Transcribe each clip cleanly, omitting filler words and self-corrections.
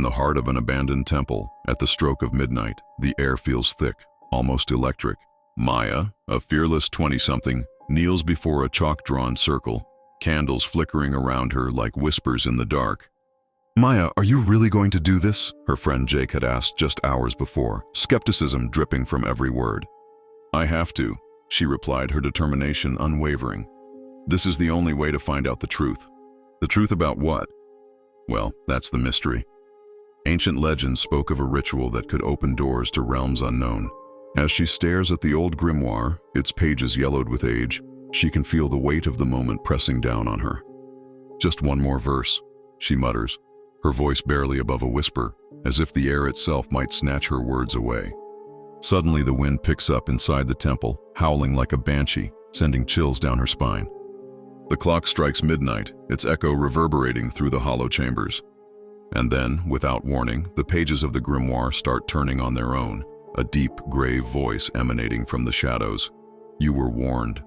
In the heart of an abandoned temple, at the stroke of midnight, the air feels thick, almost electric. Maya, a fearless 20-something, kneels before a chalk-drawn circle, candles flickering around her like whispers in the dark. "Maya, are you really going to do this?" her friend Jake had asked just hours before, skepticism dripping from every word. "I have to," she replied, her determination unwavering. "This is the only way to find out the truth." The truth about what? Well, that's the mystery. Ancient legends spoke of a ritual that could open doors to realms unknown. As she stares at the old grimoire, its pages yellowed with age, she can feel the weight of the moment pressing down on her. "Just one more verse," she mutters, her voice barely above a whisper, as if the air itself might snatch her words away. Suddenly the wind picks up inside the temple, howling like a banshee, sending chills down her spine. The clock strikes midnight, its echo reverberating through the hollow chambers. And then, without warning, the pages of the grimoire start turning on their own, a deep, grave voice emanating from the shadows. "You were warned."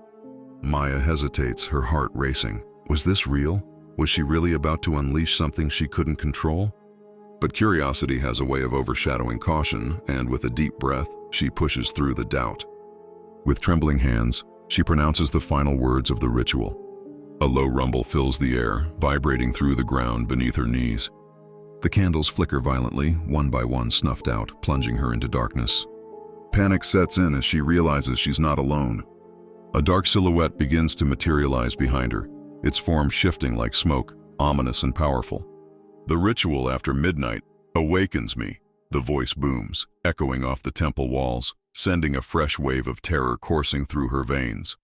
Maya hesitates, her heart racing. Was this real? Was she really about to unleash something she couldn't control? But curiosity has a way of overshadowing caution, and with a deep breath, she pushes through the doubt. With trembling hands, she pronounces the final words of the ritual. A low rumble fills the air, vibrating through the ground beneath her knees. The candles flicker violently, one by one snuffed out, plunging her into darkness. Panic sets in as she realizes she's not alone. A dark silhouette begins to materialize behind her, its form shifting like smoke, ominous and powerful. "The ritual after midnight awakens me," the voice booms, echoing off the temple walls, sending a fresh wave of terror coursing through her veins.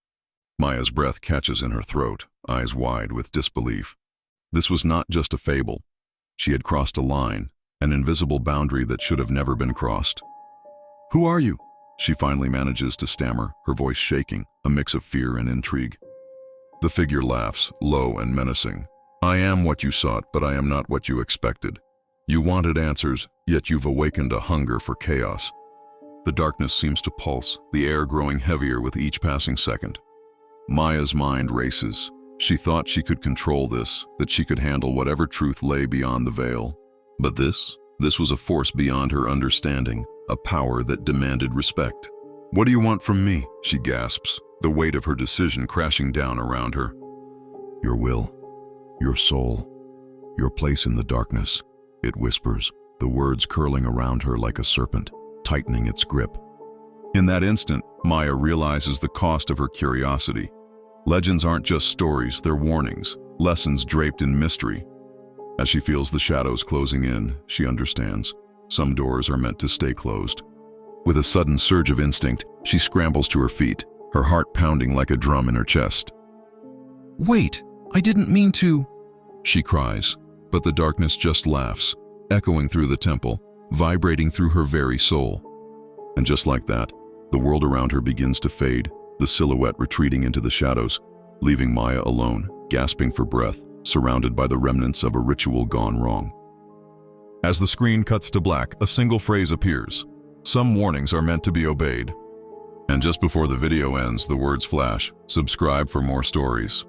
Maya's breath catches in her throat, eyes wide with disbelief. This was not just a fable. She had crossed a line, an invisible boundary that should have never been crossed. "Who are you?" she finally manages to stammer, her voice shaking, a mix of fear and intrigue. The figure laughs, low and menacing. "I am what you sought, but I am not what you expected. You wanted answers, yet you've awakened a hunger for chaos." The darkness seems to pulse, the air growing heavier with each passing second. Maya's mind races. She thought she could control this, that she could handle whatever truth lay beyond the veil. But this was a force beyond her understanding, a power that demanded respect. "What do you want from me?" she gasps, the weight of her decision crashing down around her. "Your will, your soul, your place in the darkness," it whispers, the words curling around her like a serpent, tightening its grip. In that instant, Maya realizes the cost of her curiosity. Legends aren't just stories, they're warnings, lessons draped in mystery. As she feels the shadows closing in, she understands. Some doors are meant to stay closed. With a sudden surge of instinct, she scrambles to her feet, her heart pounding like a drum in her chest. "Wait, I didn't mean to," she cries, but the darkness just laughs, echoing through the temple, vibrating through her very soul. And just like that, the world around her begins to fade, the silhouette retreating into the shadows, leaving Maya alone, gasping for breath, surrounded by the remnants of a ritual gone wrong. As the screen cuts to black, a single phrase appears. "Some warnings are meant to be obeyed." And just before the video ends, the words flash, "Subscribe for more stories."